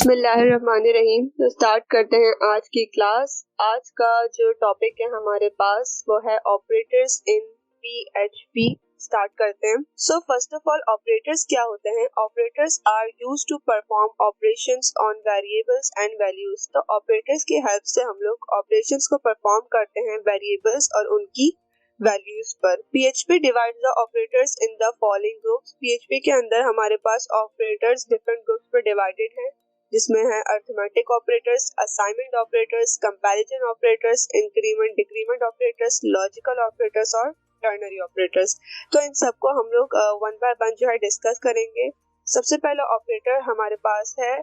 बिस्मिल्लाहिर्रहमानिर्रहीम। तो स्टार्ट करते हैं आज की क्लास। आज का जो टॉपिक है हमारे पास वो है ऑपरेटर्स इन पीएचपी। स्टार्ट करते हैं। So first of all operators क्या होते हैं? Operators are used to perform operations on variables and values. तो ऑपरेटर्स की हेल्प से हम लोग ऑपरेशंस को परफॉर्म करते हैं वेरिएबल्स और उनकी वैल्यूज पर। PHP divide the operators in the following groups. PHP के अंदर हमारे पास ऑपरेटर्स डिफरेंट ग्रुप्स में डिवाइडेड हैं, जिसमें है arithmetic operators, assignment operators, comparison operators, increment decrement operators, logical operators और टर्नरी ऑपरेटर्स। तो इन सबको हम लोग वन बाय वन जो है डिस्कस करेंगे। सबसे पहला ऑपरेटर हमारे पास है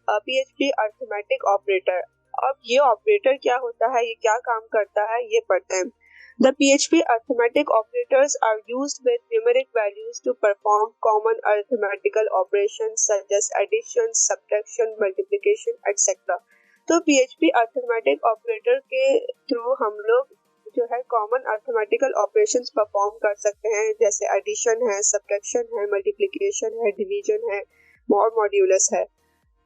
पीएचपी अरिथमेटिक ऑपरेटर। अब ये ऑपरेटर क्या होता है, ये क्या काम करता है, ये पढ़ते हैं। The PHP arithmetic operators are used with numeric values to perform common arithmetical operations such as addition, subtraction, multiplication, etc. तो PHP arithmetic operator के थ्रू हम लोग जो है कॉमन अरिथमेटिकल ऑपरेशंस परफॉर्म कर सकते हैं, जैसे एडिशन है, सब्ट्रैक्शन है, मल्टीप्लिकेशन है, डिवीजन है और मॉड्यूलस है।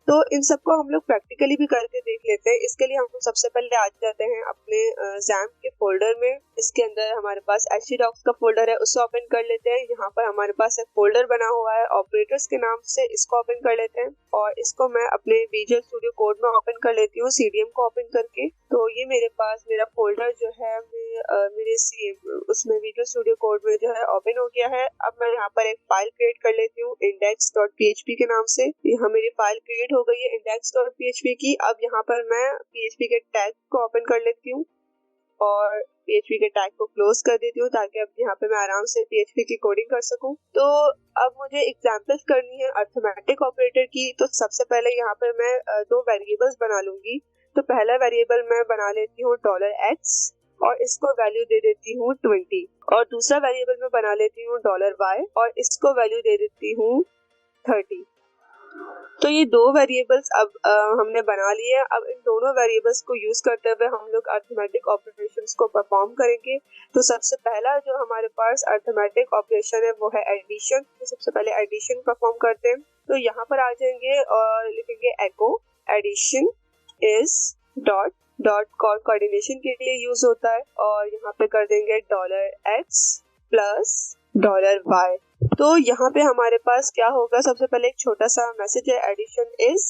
तो इन सबको हम लोग प्रैक्टिकली भी करके देख लेते हैं। इसके लिए हम सबसे पहले आ जाते हैं अपने जैम के फोल्डर में। इसके अंदर हमारे पास htdocs का फोल्डर है, उसको ओपन कर लेते हैं। यहाँ पर हमारे पास एक फोल्डर बना हुआ है ऑपरेटर्स के नाम से, इसको ओपन कर लेते हैं और इसको मैं अपने विजुअल स्टूडियो कोड में ओपन कर लेती हूँ CDM को ओपन करके। तो ये मेरे पास मेरा फोल्डर जो है मेरे उसमें विजुअल स्टूडियो कोड में जो है ओपन हो गया है। अब मैं यहाँ पर एक फाइल क्रिएट कर लेती हूँ index.php के नाम से। यहाँ मेरी फाइल क्रिएट हो गई है index.php की। अब यहाँ पर मैं PHP के टैग को ओपन कर लेती हूँ और PHP के टैग को क्लोज कर देती हूँ, ताकि अब यहाँ पे मैं आराम से PHP की कोडिंग कर सकूँ। तो अब मुझे एग्जांपल्स करनी है अरिथमेटिक ऑपरेटर की। तो सबसे पहले यहाँ पर मैं दो वेरिएबल्स बना लूंगी। तो पहला वेरिएबल मैं बना लेती हूँ $x और इसको वैल्यू दे देती हूँ 20, और दूसरा वेरिएबल मैं बना लेती हूँ $y और इसको वैल्यू दे देती हूँ 30। तो ये दो वेरिएबल्स अब हमने बना लिए। अब इन दोनों वेरिएबल्स को यूज करते हुए हम लोग अरिथमेटिक ऑपरेशंस को परफॉर्म करेंगे। तो सबसे पहला जो हमारे पास अरिथमेटिक ऑपरेशन है वो है एडिशन। तो सबसे पहले एडिशन परफॉर्म करते हैं। तो यहाँ पर आ जाएंगे और लिखेंगे एको edition is dot dot coordination के लिए यूज होता है, और यहाँ पे कर देंगे $x प्लस $y। तो यहाँ पे हमारे पास क्या होगा, सबसे पहले एक छोटा सा मैसेज है एडिशन इज,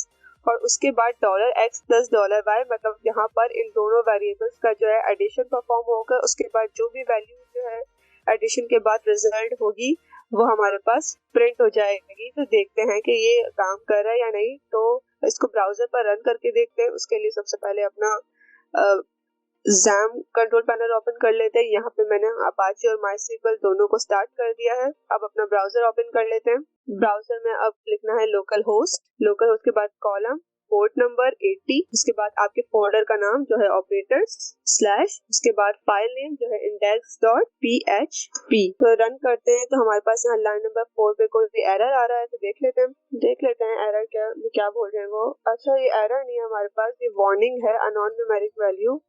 और उसके बाद $x प्लस $y, मतलब यहाँ पर इन दोनों वेरिएबल्स का जो है एडिशन परफॉर्म होगा। उसके बाद जो भी वैल्यू जो है एडिशन के बाद रिजल्ट होगी वो हमारे पास प्रिंट हो जाएगी। तो देखते हैं कि ये काम कर रहा है या नहीं। तो इसको ब्राउजर पर रन करके देखते हैं। उसके लिए सबसे पहले अपना जैम कंट्रोल पैनल ओपन कर लेते हैं। यहाँ पे मैंने अपाचे और माइस्क्ल दोनों को स्टार्ट कर दिया है। अब अपना ब्राउजर ओपन कर लेते हैं। ब्राउजर में अब लिखना है लोकल होस्ट के बाद कॉलम, पोर्ट नंबर 80, उसके बाद आपके फोल्डर का नाम जो है ऑपरेटर्स स्लैश, उसके बाद फाइल नेम जो है index.php। तो रन करते हैं। तो हमारे पास यहाँ लाइन नंबर 4 पे कोई भी एरर आ रहा है, तो देख लेते हैं एरर क्या बोल रहे हैं वो। अच्छा, ये एरर नहीं है हमारे पास, ये वार्निंग है unknown numeric value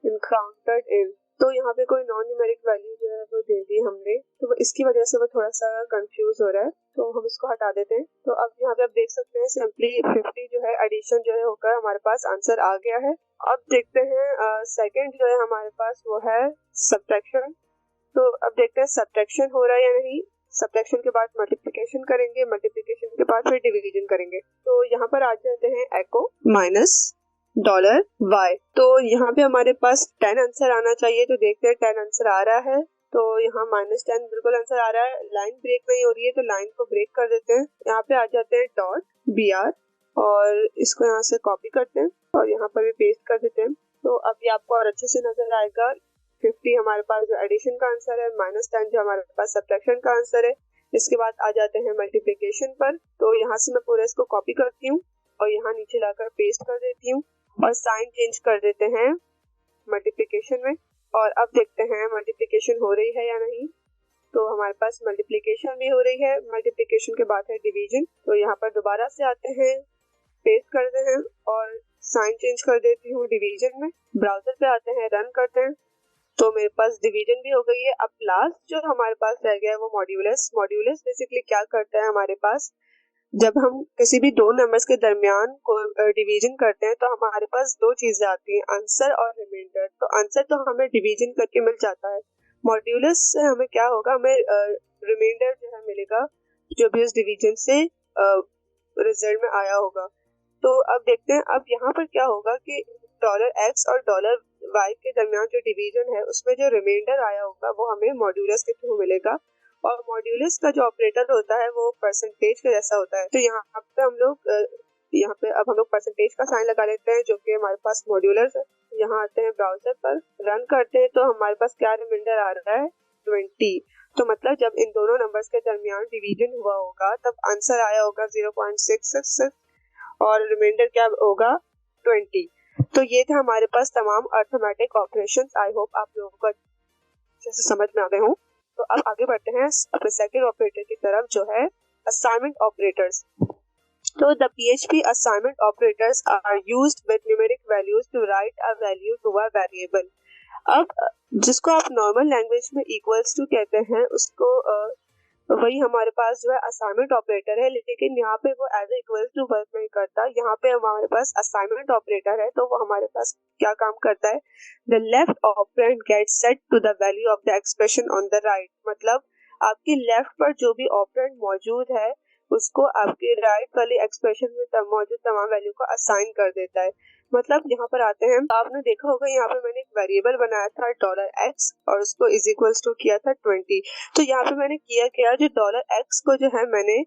encountered in। तो यहाँ पे कोई नॉन न्यूमेरिक वैल्यू जो है वो दे दी हमने, तो इसकी वजह से वो थोड़ा सा कंफ्यूज हो रहा है। तो हम इसको हटा देते हैं। तो अब यहाँ पे आप देख सकते हैं सिंपली 50 जो है एडिशन जो है होकर हमारे पास आंसर आ गया है। अब देखते हैं सेकंड जो है हमारे पास वो है सब्ट्रैक्शन। तो अब देखते हैं सब्ट्रैक्शन हो रहा है या नहीं। सब्ट्रैक्शन के बाद मल्टीप्लिकेशन करेंगे, मल्टीप्लिकेशन के बाद फिर डिवीजन करेंगे। तो यहाँ पर आ जाते हैं एको माइनस $y। तो यहाँ पे हमारे पास 10 आंसर आना चाहिए। तो देखते हैं 10 आंसर आ रहा है। तो यहाँ -10 बिल्कुल आंसर आ रहा है। लाइन ब्रेक नहीं हो रही है, तो लाइन को ब्रेक कर देते हैं। यहाँ पे आ जाते हैं .br और इसको यहाँ से कॉपी करते हैं और यहाँ पर भी पेस्ट कर देते हैं। तो अब ये आपको और अच्छे से नजर आएगा। 50 हमारे पास जो एडिशन का आंसर है, -10 जो हमारे पास सब्ट्रैक्शन का आंसर है। इसके बाद आ जाते हैं मल्टीप्लिकेशन पर। तो यहाँ से मैं पूरा इसको कॉपी करती हूँ और यहाँ नीचे लाकर पेस्ट कर देती हूँ और साइन चेंज कर देते हैं मल्टीप्लिकेशन में। और अब देखते हैं मल्टीप्लिकेशन हो रही है या नहीं। तो हमारे पास मल्टीप्लिकेशन भी हो रही है। मल्टीप्लिकेशन के बाद है डिवीजन। तो यहाँ पर दोबारा से आते हैं, पेस्ट करते हैं और साइन चेंज कर देती हूँ डिवीजन में। ब्राउजर पे आते हैं, रन करते हैं। तो मेरे पास डिवीजन भी हो गई है। अब लास्ट जो हमारे पास रह गया है वो मॉड्यूलस। मॉड्यूलस बेसिकली क्या करता है, हमारे पास जब हम किसी भी दो नंबर्स के दरमियान को डिवीजन करते हैं तो हमारे पास दो चीजें आती हैं, आंसर और रिमाइंडर। तो आंसर तो हमें डिवीजन करके मिल जाता है, मॉड्यूलस से हमें क्या होगा, हमें रिमाइंडर जो है मिलेगा जो भी उस डिवीजन से रिजल्ट में आया होगा। तो अब देखते हैं अब यहाँ पर क्या होगा कि $x और $y के दरमियान जो डिवीजन है उसमें जो रिमाइंडर आया होगा वो हमें मॉड्यूलस के थ्रू मिलेगा। और मॉड्यूलस का जो ऑपरेटर होता है वो परसेंटेज के जैसा होता है। तो यहाँ पे हम लोग यहाँ पे अब हम लोग परसेंटेज का साइन लगा लेते हैं जो कि हमारे पास मॉड्यूलस है। यहाँ आते हैं ब्राउजर पर, रन करते हैं तो हमारे पास क्या रिमाइंडर आ रहा है, 20। तो मतलब जब इन दोनों नंबर्स के दरमियान डिवीजन हुआ होगा तब आंसर आया होगा 0.666 और रिमाइंडर क्या होगा, 20। तो ये था हमारे पास तमाम अर्थमेटिक ऑपरेशंस। आई होप आप लोगों को अच्छे से समझ में आ गए हों। तो अब आगे बढ़ते हैं अपने सेकंड ऑपरेटर की तरफ जो है असाइनमेंट ऑपरेटर्स। तो the PHP assignment operators are used with numeric values to write a value to a variable। अब जिसको आप नॉर्मल लैंग्वेज में इक्वल्स टू कहते हैं उसको वही हमारे पास जो है असाइनमेंट ऑपरेटर है, लेकिन यहाँ पे वो एज इक्वल टू वर्क नहीं करता। यहाँ पे हमारे पास असाइनमेंट ऑपरेटर है तो वो हमारे पास क्या काम करता है, the left operand gets set to the value of the expression on the right. मतलब आपके लेफ्ट पर जो भी ऑपरेंड मौजूद है उसको आपके राइट वाली एक्सप्रेशन में मौजूद तमाम वैल्यू को असाइन कर देता है। मतलब यहाँ पर आते हैं, आपने देखा होगा यहाँ पे मैंने एक वेरिएबल बनाया था $x और उसको इज इक्वल्स टू किया था 20। तो यहाँ पे मैंने किया जो $x को जो है मैंने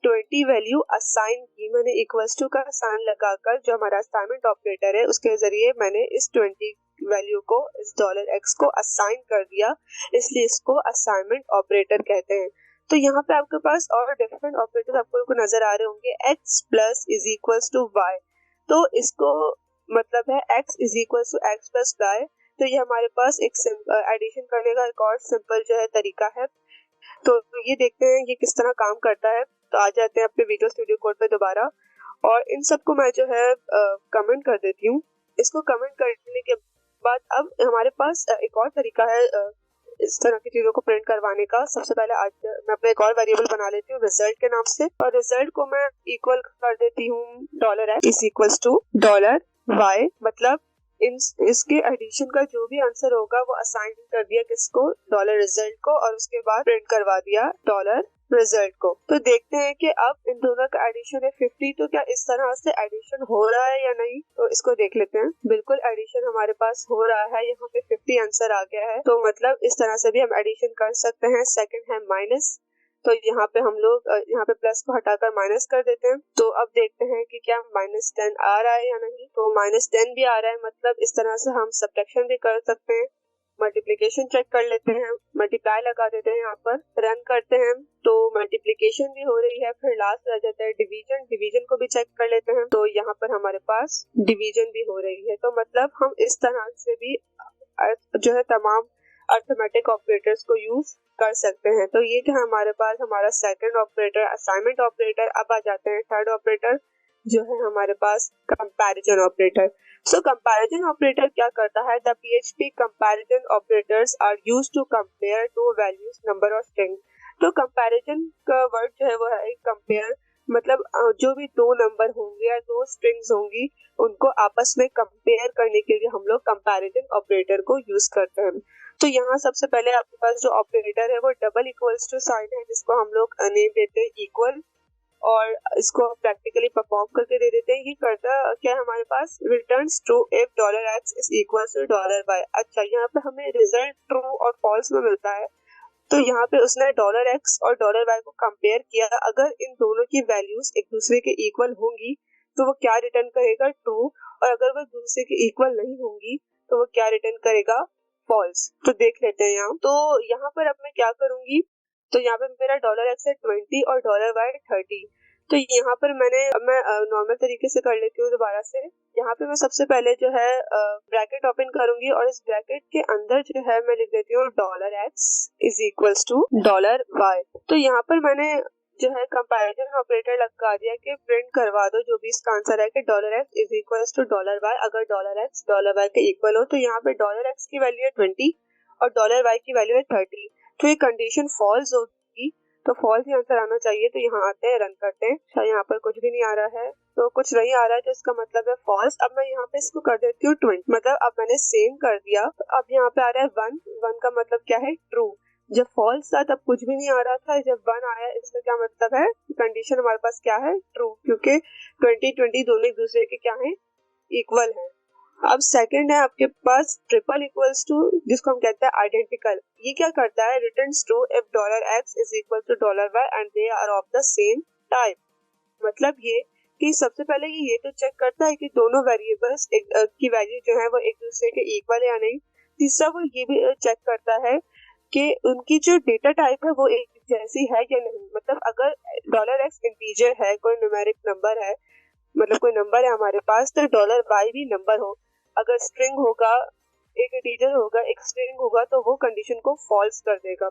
20 वैल्यू असाइन की, मैंने इक्वल्स टू का साइन लगाकर जो हमारा असाइनमेंट ऑपरेटर है उसके जरिए मैंने इस 20 वैल्यू को इस $x को असाइन कर दिया, इसलिए इसको असाइनमेंट ऑपरेटर कहते हैं। तो यहाँ पे आपके पास और डिफरेंट ऑपरेटर आपको नजर आ रहे होंगे, x plus is equals to y। तो इसको मतलब है x is equals to x plus y। तो ये हमारे पास एक एडिशन करने का एक और सिंपल जो है तरीका है। तो ये देखते हैं ये किस तरह काम करता है। तो आ जाते हैं अपने विजुअल स्टूडियो कोड पे दोबारा, और इन सबको मैं जो है कमेंट कर देती हूँ। इसको कमेंट करने के बाद अब हमारे पास एक और तरीका है इस तरह की चीजों को प्रिंट करवाने का। सबसे पहले आज मैं अपना एक और वेरिएबल बना लेती हूँ रिजल्ट के नाम से, और रिजल्ट को मैं इक्वल कर देती हूँ $x is equals to $y। मतलब इसके एडिशन का जो भी आंसर होगा वो असाइन कर दिया किसको, $रिजल्ट को, और उसके बाद प्रिंट करवा दिया $रिजल्ट को। तो देखते हैं कि अब इन दोनों का एडिशन है 50, तो क्या इस तरह से एडिशन हो रहा है या नहीं, तो इसको देख लेते हैं। बिल्कुल एडिशन हमारे पास हो रहा है, यहाँ पे 50 आंसर आ गया है। तो मतलब इस तरह से भी हम एडिशन कर सकते हैं। सेकंड है माइनस, तो यहाँ पे हम लोग यहाँ पे प्लस को हटाकर माइनस कर देते हैं। तो अब देखते हैं कि क्या -10 आ रहा है या नहीं। तो -10 भी आ रहा है, मतलब इस तरह से हम सब्ट्रैक्शन भी कर सकते हैं। मल्टीप्लिकेशन चेक कर लेते हैं, मल्टीप्लाई लगा देते हैं, यहाँ पर रन करते हैं तो मल्टीप्लिकेशन भी हो रही है। फिर लास्ट रह जाता है डिवीजन, डिवीजन को भी चेक कर लेते हैं तो यहाँ पर हमारे पास डिवीजन भी हो रही है। तो मतलब हम इस तरह से भी जो है तमाम अर्थमेटिक ऑपरेटर्स को यूज कर सकते हैं। तो ये था हमारे पास हमारा सेकंड ऑपरेटर असाइनमेंट ऑपरेटर। अब आ जाते हैं थर्ड ऑपरेटर जो है हमारे पास comparison operator. So comparison operator क्या करता है, the PHP comparison operators are used to compare two values number और स्ट्रिंग। तो कंपैरिजन का वर्ड जो है वो है कंपेयर, मतलब जो भी दो नंबर होंगे या दो स्ट्रिंग्स होंगी उनको आपस में कंपेयर करने के लिए हम लोग कंपैरिजन ऑपरेटर को यूज करते हैं। तो यहाँ सबसे पहले आपके पास जो ऑपरेटर है वो डबल इक्वल्स टू साइन है, जिसको हम लोग नेम देते हैं इक्वल, और इसको प्रैक्टिकली परफॉर्म करके दे देते हैं। ये करता क्या हमारे पास, returns true if $x is equal to $y। अच्छा, यहाँ पे हमें रिजल्ट ट्रू और फॉल्स में मिलता है। तो यहाँ पे उसने $x और $y को कंपेयर किया। अगर इन दोनों की वैल्यूज एक दूसरे के इक्वल होंगी तो वो क्या रिटर्न करेगा, ट्रू, और अगर वो दूसरे के इक्वल नहीं होंगी तो वो क्या रिटर्न करेगा, फॉल्स। तो देख लेते हैं यहाँ। तो यहाँ पर अब मैं क्या करूंगी, तो यहाँ पे मेरा $x है 20 और $y 30। तो यहाँ पर मैं नॉर्मल तरीके से कर लेती हूँ दोबारा से। यहाँ पे मैं सबसे पहले जो है ब्रैकेट ओपन करूंगी और इस ब्रैकेट के अंदर जो है मैं लिख देती हूँ $x is equals to $y। तो यहाँ पर मैंने जो है कंपैरिजन ऑपरेटर लगा दिया कि प्रिंट करवा दो जो भी इसका आंसर है कि $x is equals to $y। अगर $x $y के इक्वल हो तो यहाँ पे $x की वैल्यू है 20 और $y की वैल्यू है 30। तो ये कंडीशन फॉल्स होगी तो फॉल्स ही आंसर आना चाहिए। तो यहाँ आते हैं, रन करते हैं। अच्छा, यहाँ पर कुछ भी नहीं आ रहा है, तो कुछ नहीं आ रहा है, तो इसका मतलब है फॉल्स। अब मैं यहाँ पे इसको कर देती हूँ 20, मतलब अब मैंने सेम कर दिया। तो अब यहाँ पे आ रहा है 1, 1 का मतलब क्या है, ट्रू। जब फॉल्स था तब कुछ भी नहीं आ रहा था, जब 1 आया इसका क्या मतलब है, कंडीशन हमारे पास क्या है, ट्रू, क्योंकि 20 20 दोनों एक दूसरे के क्या है, इक्वल है। अब सेकंड है आपके पास ट्रिपल इक्वल्स टू, जिसको हम कहते हैं आइडेंटिकल। ये क्या करता है, returns true if $x is equal to $y and they are of the same type. मतलब ये कि सबसे पहले ये तो चेक करता है कि दोनों वेरिएबल्स की वैल्यू जो है वो एक दूसरे के इक्वल है या नहीं। तीसरा वो ये भी चेक करता है कि उनकी जो डेटा टाइप है वो एक जैसी है या नहीं। मतलब अगर $x इंटीजर है, कोई न्यूमेरिक नंबर है, मतलब कोई नंबर है हमारे पास, तो $y भी नंबर हो। अगर स्ट्रिंग होगा, एक इंटीजर होगा, एक स्ट्रिंग होगा, तो वो कंडीशन को फॉल्स कर देगा।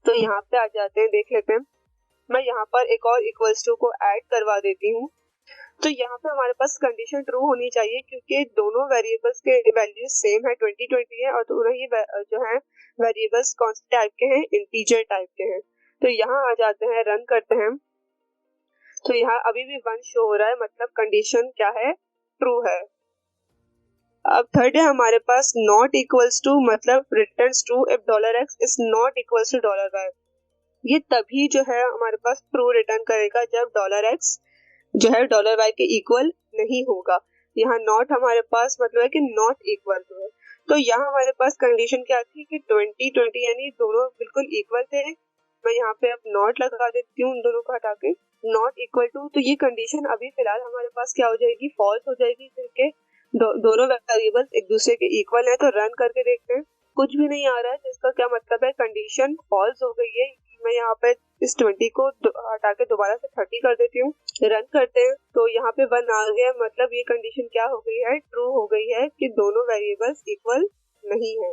तो यहाँ पे आ जाते हैं, देख लेते हैं। मैं यहाँ पर एक और इक्वल्स टू को ऐड करवा देती हूँ। तो यहाँ पे हमारे पास कंडीशन ट्रू होनी चाहिए, क्योंकि दोनों वेरिएबल्स के वैल्यूज सेम है, 20 20 है, और दोनों ही जो है वेरिएबल्स कौन से टाइप के हैं, इंटीजर टाइप के हैं। तो यहाँ आ जाते हैं, रन करते हैं। तो यहाँ अभी भी 1 शो हो रहा है, मतलब कंडीशन क्या है, ट्रू है। अब थर्ड है हमारे पास नॉट इक्वल्स टू, मतलब returns true if $x is not equals to $y। ये तभी जो है हमारे पास ट्रू रिटर्न करेगा जब $x जो है $y के इक्वल नहीं होगा। यहाँ नॉट हमारे पास मतलब है कि नॉट इक्वल टू है। तो यहाँ हमारे पास कंडीशन क्या थी कि 20 20 यानी दोनों बिल्कुल इक्वल थे। मैं यहाँ पे अब नॉट लगा देती हूँ, उन दोनों को हटा के, नॉट इक्वल टू। तो ये कंडीशन अभी फिलहाल हमारे पास क्या हो जाएगी, फॉल्स हो जाएगी, क्योंकि दोनों वेरिएबल्स एक दूसरे के इक्वल है। तो रन करके देखते हैं, कुछ भी नहीं आ रहा है, जिसका क्या मतलब है, कंडीशन फॉल्स हो गई है। मैं यहाँ पे इस 20 को हटा के दोबारा से 30 कर देती हूँ, रन करते हैं। तो यहाँ पे 1 आ गया, मतलब ये कंडीशन क्या हो गई है, ट्रू हो गई है कि दोनों वेरिएबल्स इक्वल नहीं है।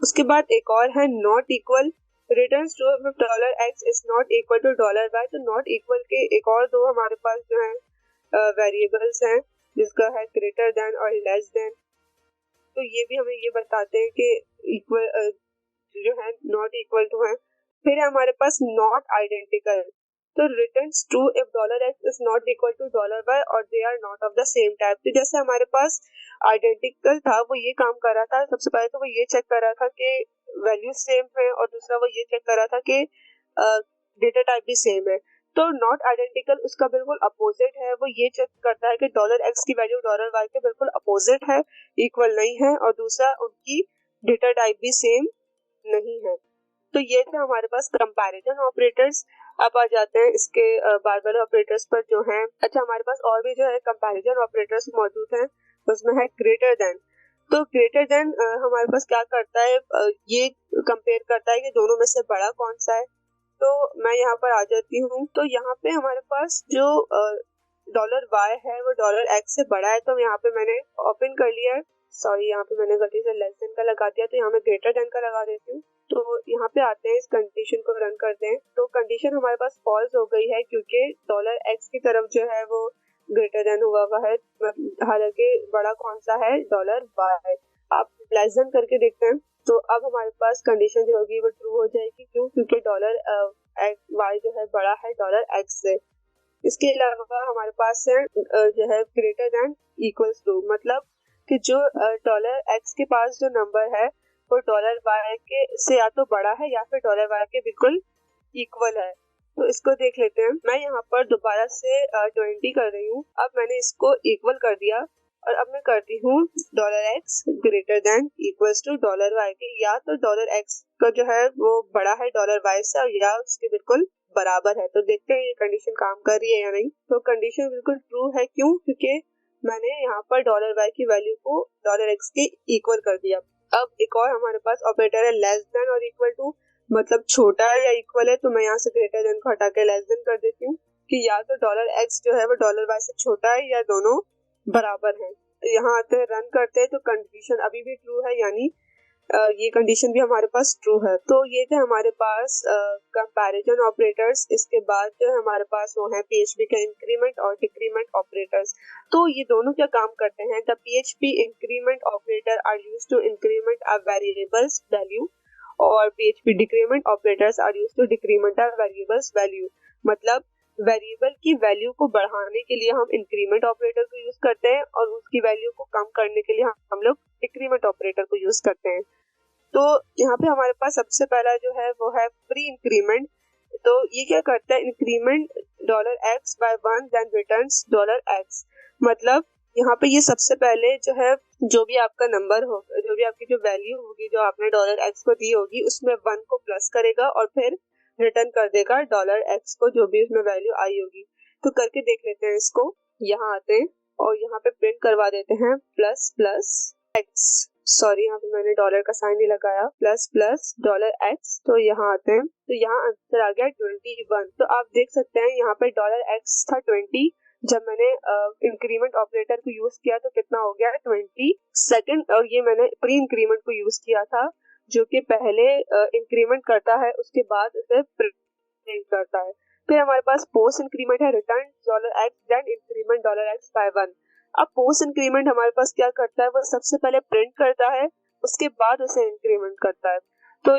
उसके बाद एक और है not equal, returns true if $x is not equal to $y। तो नॉट इक्वल के एक और दो हमारे पास जो है वेरिएबल्स हैं, जिसका है ग्रेटर देन और लेस देन। तो ये भी हमें ये बताते हैं कि इक्वल जो है नॉट इक्वल टू है। फिर है हमारे पास नॉट आइडेंटिकल, तो returns true if $x is not equal to $y और they are not of the same type. तो जैसे हमारे पास आइडेंटिकल था, वो ये काम कर रहा था, सबसे पहले तो वो ये चेक कर रहा था कि वैल्यू सेम है, और दूसरा वो ये चेक कर रहा था कि डेटा टाइप भी सेम है। तो नॉट आइडेंटिकल उसका बिल्कुल अपोजिट है, वो ये चेक करता है कि $x की वैल्यू $y के बिल्कुल अपोजिट है, इक्वल नहीं है, और दूसरा उनकी डेटा टाइप भी सेम नहीं है। तो ये थे हमारे पास कंपैरिजन ऑपरेटर्स। अब आ जाते हैं इसके बाद वाले ऑपरेटर्स पर जो हैं। अच्छा, हमारे पास और भी जो है कंपैरिजन ऑपरेटर्स मौजूद हैं, उसमें है ग्रेटर देन। तो ग्रेटर देन हमारे पास क्या करता है, ये कंपेयर करता है कि दोनों में से बड़ा कौन सा है। तो मैं यहाँ पर आ जाती हूँ, तो यहाँ पे हमारे पास जो $y है वो $x से बड़ा है। तो यहाँ पे मैंने ओपन कर लिया है, सॉरी यहाँ पे मैंने गलती से लेस देन का लगा दिया, तो यहाँ मैं ग्रेटर देन का लगा देती हूँ। तो यहाँ पे आते हैं, इस कंडीशन को रन करते हैं। तो कंडीशन हमारे पास फॉल्स हो गई है, क्योंकि $x की तरफ जो है वो ग्रेटर देन हुआ है, हालांकि बड़ा कौन सा है, $y। आप लेस देन करके देखते हैं, तो अब हमारे पास कंडीशन जो होगी वो ट्रू हो जाएगी। क्यों, क्योंकि $y जो है बड़ा है $x से। इसके अलावा हमारे पास है जो है ग्रेटर देन इक्वल्स टू, मतलब कि जो $x के पास जो नंबर है वो $y के से या तो बड़ा है या फिर $y के बिल्कुल इक्वल है। तो इसको देख लेते हैं। मैं यहाँ पर दोबारा से 20 कर रही हूँ। अब मैंने इसको इक्वल कर दिया, और अब मैं करती हूँ $x greater than equals to $y के, या तो $x का जो है वो बड़ा है $y से, या उसके बिल्कुल बराबर है। तो देखते हैं ये कंडीशन काम कर रही है या नहीं। तो कंडीशन बिल्कुल ट्रू है। क्यों, क्योंकि मैंने यहाँ पर $y की वैल्यू को $x के इक्वल कर दिया। अब एक और हमारे पास ऑपरेटर है लेस देन और इक्वल टू, मतलब छोटा है या इक्वल है। तो मैं यहाँ से ग्रेटर देन को हटा के लेस देन कर देती हूँ, कि या तो $x जो है वो $y से छोटा है, या दोनों बराबर है। यहाँ आते हैं, रन करते हैं, तो कंडीशन अभी भी ट्रू है, यानी ये कंडीशन भी हमारे पास ट्रू है। तो ये थे हमारे पास कंपैरिजन ऑपरेटर्स। इसके बाद जो है हमारे पास वो है PHP का इंक्रीमेंट और डिक्रीमेंट ऑपरेटर्स। तो ये दोनों क्या काम करते हैं, the PHP increment operator are used to increment a variable's value और PHP decrement operators are used to decrement a variable's value. मतलब वेरिएबल की वैल्यू को बढ़ाने के लिए हम इंक्रीमेंट ऑपरेटर को यूज करते हैं और उसकी वैल्यू को कम करने के लिए हम लोग डिक्रीमेंट ऑपरेटर को यूज करते हैं। तो यहाँ पे हमारे पास सबसे पहला जो है वो है प्री इंक्रीमेंट। तो ये क्या करता है, increment $x by 1 then returns $x। मतलब यहाँ पे ये सबसे पहले जो है, जो भी आपका नंबर होगा, जो भी आपकी जो वैल्यू होगी जो आपने $x को दी होगी, उसमें 1 को प्लस करेगा और फिर रिटर्न कर देगा $x को, जो भी उसमें वैल्यू आई होगी। तो करके देख लेते हैं इसको। यहाँ आते हैं और यहाँ पे प्रिंट करवा देते हैं प्लस प्लस x, सॉरी यहाँ पे मैंने डॉलर का साइन नहीं लगाया, प्लस प्लस $x। तो यहाँ आते हैं तो यहाँ आंसर आ गया 21। तो आप देख सकते हैं यहाँ पे $x था 20, जब मैंने इंक्रीमेंट ऑपरेटर को यूज किया तो कितना हो गया 22। और ये मैंने प्री इंक्रीमेंट को यूज किया था, जो कि पहले इंक्रीमेंट करता है उसके बाद उसे प्रिंट करता है। फिर हमारे पास पोस्ट इंक्रीमेंट है, return $x then increment $x by 1। अब पोस्ट इंक्रीमेंट हमारे पास क्या करता है, वो सबसे पहले प्रिंट करता है उसके बाद उसे इंक्रीमेंट करता है। तो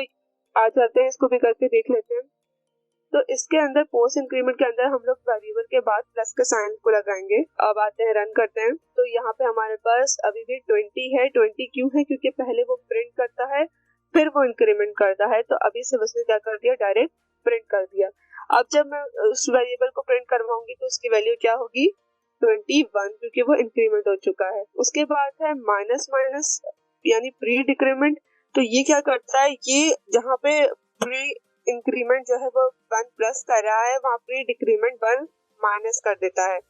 आ जाते हैं, इसको भी करके देख लेते हैं। तो इसके अंदर पोस्ट इंक्रीमेंट के अंदर हम लोग वेरिएबल के बाद प्लस के साइन को लगाएंगे। अब आते हैं, रन करते हैं। तो यहाँ पे हमारे पास अभी भी 20 है। 20 क्यों है, क्योंकि पहले वो प्रिंट करता है फिर वो इंक्रीमेंट करता है। तो अभी से उसने क्या कर दिया, डायरेक्ट प्रिंट कर दिया। अब जब मैं उस वेरिएबल को प्रिंट करवाऊंगी तो उसकी वैल्यू क्या होगी 21, क्योंकि वो इंक्रीमेंट हो चुका है। उसके बाद है माइनस माइनस यानी प्री डिक्रीमेंट। तो ये क्या करता है, ये जहाँ पे प्री इंक्रीमेंट जो है वो 1 प्लस कर रहा है, वहाँ प्री डिक्रीमेंट 1 माइनस कर देता है।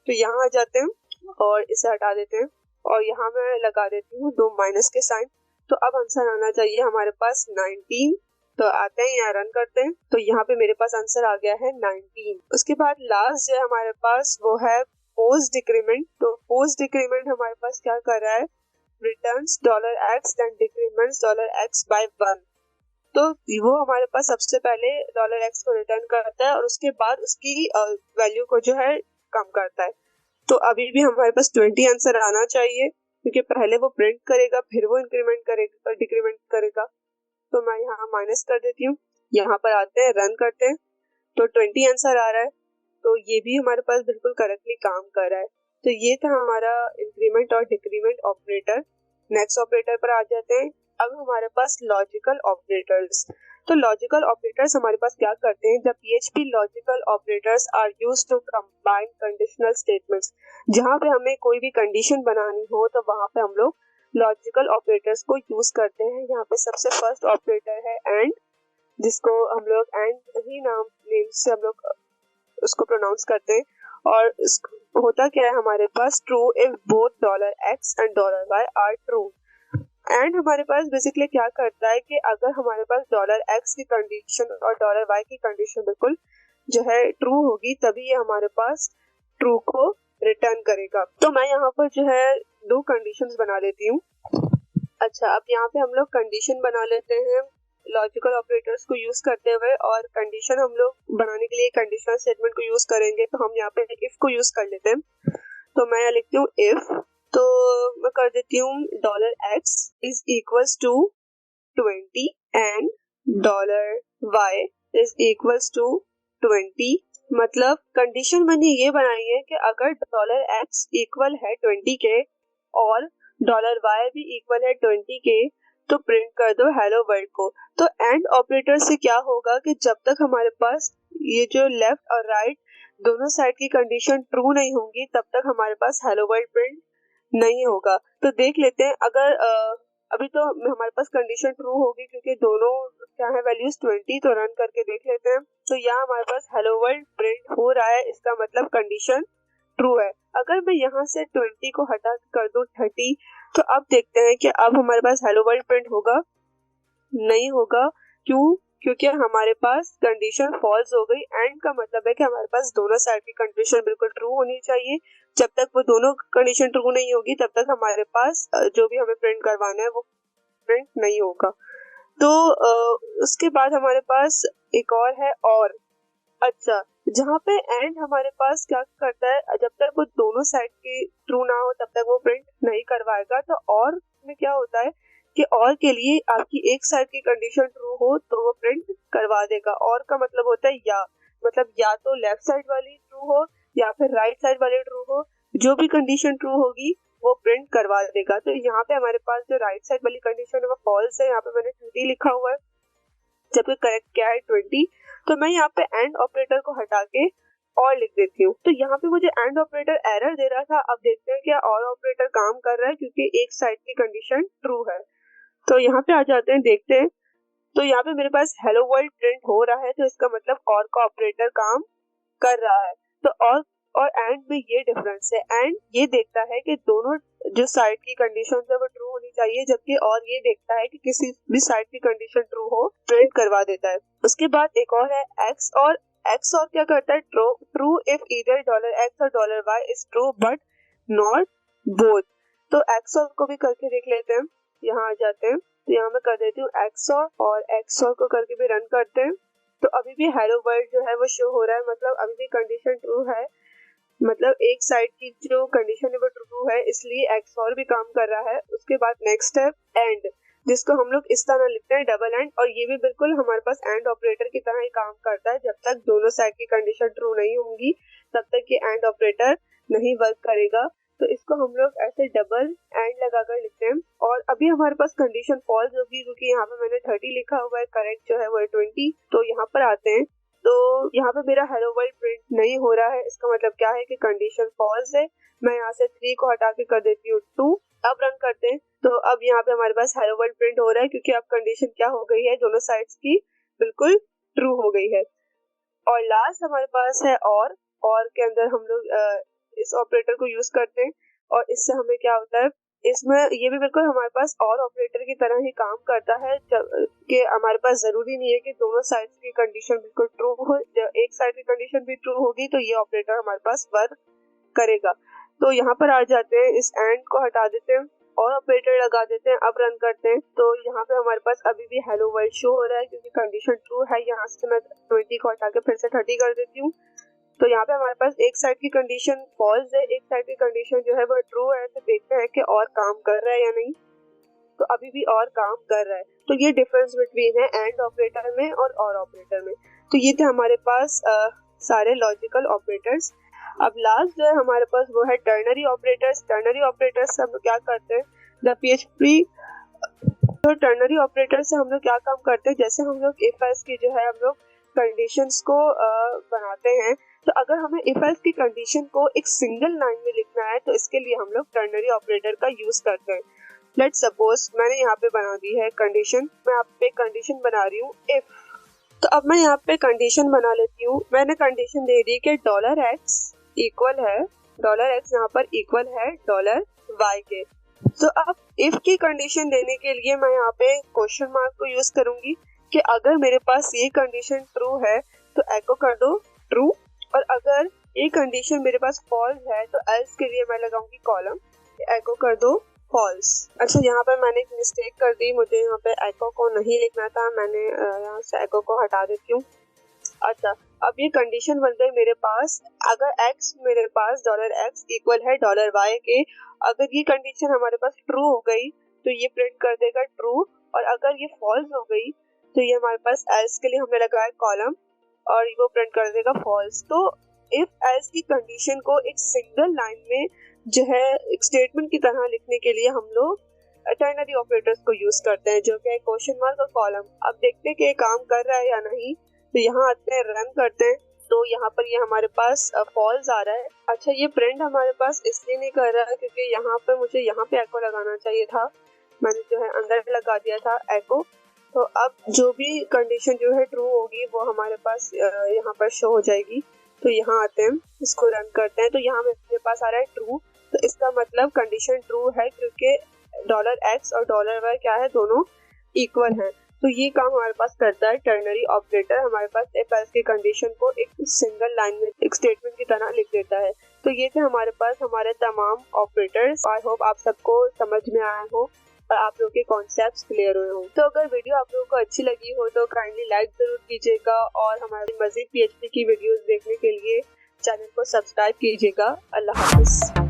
तो यहाँ आ जाते हैं और इसे हटा देते हैं और यहाँ मैं लगा देती हूँ 2 माइनस के साइन। तो अब आंसर आना चाहिए हमारे पास 19। तो आते हैं, यहाँ रन करते हैं। तो यहाँ पे मेरे पास आंसर आ गया है 19। उसके बाद लास्ट जो है हमारे पास वो है पोस्ट डिक्रीमेंट। तो पोस्ट डिक्रीमेंट हमारे पास क्या कर रहा है, returns $x then decrements $x by 1। तो वो हमारे पास सबसे पहले $x को रिटर्न करता है और उसके बाद उसकी वैल्यू को जो है कम करता है। तो अभी भी हमारे पास 20 आंसर आना चाहिए, क्योंकि पहले वो प्रिंट करेगा फिर वो इंक्रीमेंट करेगा और डिक्रीमेंट करेगा। तो मैं यहाँ माइनस कर देती हूँ। यहाँ पर आते हैं, रन करते हैं। तो 20 आंसर आ रहा है। तो ये भी हमारे पास बिल्कुल करेक्टली काम कर रहा है। तो ये था हमारा इंक्रीमेंट और डिक्रीमेंट ऑपरेटर। नेक्स्ट ऑपरेटर पर आ जाते हैं। अब हमारे पास लॉजिकल ऑपरेटर्स। तो लॉजिकल ऑपरेटर्स हमारे पास क्या करते हैं, जब PHP logical operators are used to combine conditional statements. जहाँ पे हमें कोई भी कंडीशन बनानी हो तो वहाँ पे हम लोग लॉजिकल ऑपरेटर्स को यूज करते हैं। यहाँ पे सबसे फर्स्ट ऑपरेटर है एंड, जिसको हम लोग एंड ही नेम से हम लोग उसको प्रोनाउंस करते हैं। और होता क्या है हमारे पास, true if both $x and $y are true. And हमारे पास बेसिकली क्या करता है कि अगर हमारे पास $x की कंडीशन और $y की कंडीशन बिल्कुल जो है ट्रू होगी, तभी ये हमारे पास ट्रू को रिटर्न करेगा। तो मैं यहाँ पर जो है 2 कंडीशंस बना लेती हूँ। अच्छा, अब यहाँ पे हम लोग कंडीशन बना लेते हैं लॉजिकल ऑपरेटर्स को यूज करते हुए, और कंडीशन हम लोग बनाने के लिए कंडीशनल स्टेटमेंट को यूज करेंगे। तो हम यहाँ पे इफ को यूज कर लेते हैं। तो मैं यहाँ लिखती हूँ इफ, तो मैं कर देती हूँ $x is equals to 20 and $y is equals to 20। मतलब कंडीशन मैंने ये बनाई है कि अगर $x इक्वल है 20 के और $y भी इक्वल है 20 के, तो प्रिंट कर दो हेलो वर्ल्ड को। तो एंड ऑपरेटर से क्या होगा कि जब तक हमारे पास ये जो लेफ्ट और राइट दोनों साइड की कंडीशन ट्रू नहीं होंगी, तब तक हमारे पास हेलो वर्ल्ड प्रिंट नहीं होगा। तो देख लेते हैं, अगर अभी तो हमारे पास कंडीशन ट्रू होगी क्योंकि दोनों क्या है वैल्यूज 20। तो रन करके देख लेते हैं। तो यहाँ हमारे पास हेलो वर्ल्ड प्रिंट हो रहा है, इसका मतलब कंडीशन ट्रू है। अगर मैं यहाँ से 20 को हटा कर दूं 30, तो अब देखते हैं कि अब हमारे पास हेलो वर्ल्ड प्रिंट होगा, नहीं होगा। क्यों? क्योंकि हमारे पास कंडीशन फॉल्स हो गई। एंड का मतलब है कि हमारे पास दोनों साइड की कंडीशन बिल्कुल ट्रू होनी चाहिए। जब तक वो दोनों कंडीशन ट्रू नहीं होगी तब तक हमारे पास जो भी हमें प्रिंट करवाना है वो प्रिंट नहीं होगा। तो उसके बाद हमारे पास एक और है और। अच्छा, जहाँ पे एंड हमारे पास क्या करता है, जब तक वो दोनों साइड की ट्रू ना हो तब तक वो प्रिंट नहीं करवाएगा। तो और में क्या होता है कि और के लिए आपकी एक साइड की कंडीशन ट्रू हो तो वो प्रिंट करवा देगा। और का मतलब होता है या, मतलब या तो लेफ्ट साइड वाली ट्रू हो या फिर राइट साइड वाली ट्रू हो, जो भी कंडीशन ट्रू होगी वो प्रिंट करवा देगा। तो यहाँ पे हमारे पास जो राइट साइड वाली कंडीशन है वो फॉल्स है, यहाँ पे मैंने 20 लिखा हुआ है, जबकि करेक्ट क्या है 20। तो मैं यहाँ पे एंड ऑपरेटर को हटा के और लिख देती हूँ। तो यहाँ पे मुझे एंड ऑपरेटर एरर दे रहा था, अब देखते हैं क्या और ऑपरेटर काम कर रहा है, क्योंकि एक साइड की कंडीशन ट्रू है। तो यहाँ पे आ जाते हैं, देखते हैं। तो यहाँ पे मेरे पास हेलो वर्ल्ड प्रिंट हो रहा है, तो इसका मतलब और का ऑपरेटर काम कर रहा है। तो और एंड में ये डिफरेंस है, एंड ये देखता है कि दोनों जो साइड की कंडीशन है वो ट्रू होनी चाहिए, जबकि और ये देखता है कि किसी भी साइड की कंडीशन ट्रू हो, प्रिंट करवा देता है। उसके बाद एक और है एक्स और क्या करता है, ट्रू इफ ईदर $x और $y is true but not both. तो एक्स और को भी करके देख लेते हैं, यहाँ आ जाते हैं। तो यहाँ मैं कर देती हूँ एक्स और एक्स और को करके भी रन करते हैं। तो अभी भी हेलो वर्ल्ड जो है वो शो हो रहा है, मतलब अभी भी कंडीशन ट्रू है, मतलब एक साइड की जो कंडीशन है वो ट्रू है, इसलिए एक्स और भी काम कर रहा है। उसके बाद नेक्स्ट है एंड, जिसको हम लोग इस तरह लिखते हैं डबल एंड, और ये भी बिल्कुल हमारे पास एंड ऑपरेटर की तरह ही काम करता है। जब तक दोनों साइड की कंडीशन ट्रू नहीं होंगी तब तक ये एंड ऑपरेटर नहीं वर्क करेगा। तो इसको हम लोग ऐसे डबल एंड लगाकर लिखते हैं। और अभी हमारे पास कंडीशन फॉल्स होगी, क्योंकि यहाँ पे मैंने 30 लिखा हुआ है, करेक्ट जो है वो है 20। तो यहाँ पर आते हैं, तो यहाँ पे मेरा हेलो वर्ल्ड प्रिंट नहीं हो रहा है, इसका मतलब क्या है कि कंडीशन फॉल्स है। मैं यहाँ से 3 को हटा के कर देती हूँ 2। अब रन करते हैं, तो अब यहाँ पे हमारे पास हेलो वर्ल्ड प्रिंट हो रहा है, क्योंकि अब कंडीशन क्या हो गई है, दोनों साइड्स की बिल्कुल ट्रू हो गई है। और लास्ट हमारे पास है और के अंदर हम लोग इस ऑपरेटर को यूज करते हैं, और इससे हमें क्या होता है, इसमें ये भी बिल्कुल हमारे पास और ऑपरेटर की तरह ही काम करता है, कि हमारे पास जरूरी नहीं है कि दोनों साइड्स की कंडीशन बिल्कुल ट्रू हो। एक साइड की कंडीशन भी ट्रू होगी तो ये ऑपरेटर हमारे पास वर्क करेगा। तो यहाँ पर आ जाते हैं, इस एंड को हटा देते हैं और ऑपरेटर लगा देते हैं। अब रन करते हैं, तो यहाँ पे हमारे पास अभी भी हेलो वर्ल्ड शो हो रहा है, क्योंकि कंडीशन ट्रू है। यहाँ से मैं 20 को हटा के फिर से 30 कर देती हूँ। तो यहाँ पे हमारे पास एक साइड की कंडीशन फॉल्स है, एक साइड की कंडीशन जो है वो ट्रू है। तो देखते हैं कि और काम कर रहा है या नहीं। तो अभी भी और काम कर रहा है। तो ये डिफरेंस बिटवीन है एंड ऑपरेटर में और ऑपरेटर में। तो ये थे हमारे पास सारे लॉजिकल ऑपरेटर्स। अब लास्ट जो है हमारे पास वो है टर्नरी ऑपरेटर्स। टर्नरी ऑपरेटर्स हम लोग क्या करते हैं, द PHP। तो टर्नरी ऑपरेटर से हम लोग क्या काम करते हैं, जैसे हम लोग इफ एल्स की जो है हम लोग कंडीशंस को बनाते हैं। तो अगर हमें इफ एल्स की कंडीशन को एक सिंगल लाइन में लिखना है तो इसके लिए हम लोग टर्नरी ऑपरेटर का यूज करते हैं। लेट्स सपोज मैंने यहाँ पे बना दी है कंडीशन, मैं यहाँ पे कंडीशन बना रही हूँ इफ। तो अब मैं यहाँ पे कंडीशन बना लेती हूँ। मैंने कंडीशन दे दी कि $x इक्वल है, $x यहाँ पर इक्वल है $y के। तो अब इफ की कंडीशन देने के लिए मैं यहाँ पे क्वेश्चन मार्क को यूज करूंगी कि अगर मेरे पास ये कंडीशन ट्रू है तो एको कर दो ट्रू, और अगर ये कंडीशन मेरे पास फॉल्स है तो एल्स के लिए मैं लगाऊंगी कॉलम एको कर दो फॉल्स। अच्छा, यहाँ पर मैंने एक मिस्टेक कर दी, मुझे यहाँ पे एको को नहीं लिखना था, मैंने यहाँ से एको को हटा देती हूँ। अच्छा, अब ये कंडीशन बन गई मेरे पास, अगर x मेरे पास $x इक्वल है $y के। अगर ये कंडीशन हमारे पास ट्रू हो गई तो ये प्रिंट कर देगा ट्रू, और अगर ये फॉल्स हो गई तो ये हमारे पास एल्स के लिए हमने लगाया कॉलम और वो प्रिंट कर देगा फॉल्स। तो इफ एल्स की कंडीशन को एक सिंगल लाइन में जो है एक स्टेटमेंट की तरह लिखने के लिए हम लोग टर्नरी ऑपरेटर्स को यूज करते हैं, जो कि क्वेश्चन मार्क और कॉलम। अब देखते हैं कि ये काम कर रहा है या नहीं। तो यहाँ आते हैं, रन करते हैं, तो यहाँ पर ये हमारे पास फॉल्स आ रहा है। अच्छा, ये प्रिंट हमारे पास इसलिए नहीं कर रहा है क्योंकि यहाँ पे मुझे यहाँ पे एको लगाना चाहिए था, मैंने जो है अंदर लगा दिया था एको। तो अब जो भी कंडीशन जो है ट्रू होगी वो हमारे पास यहाँ पर शो हो जाएगी। तो यहाँ आते हैं, इसको रन करते हैं, तो यहाँ मेरे पास आ रहा है ट्रू। तो इसका मतलब कंडीशन ट्रू है, क्योंकि $x और $y क्या है, दोनों इक्वल हैं। तो ये काम हमारे पास करता है टर्नरी ऑपरेटर, हमारे पास इफ एल्स की कंडीशन को एक सिंगल लाइन में एक स्टेटमेंट की तरह लिख देता है। तो ये थे हमारे पास हमारे तमाम ऑपरेटर्स। आई होप आप सबको समझ में आया हो और आप लोगों के कॉन्सेप्ट्स क्लियर हुए हो। तो अगर वीडियो आप लोगों को अच्छी लगी हो तो काइंडली लाइक जरूर कीजिएगा, और हमारी मजीद PHP की वीडियोस देखने के लिए चैनल को सब्सक्राइब कीजिएगा। अल्लाह हाफिज।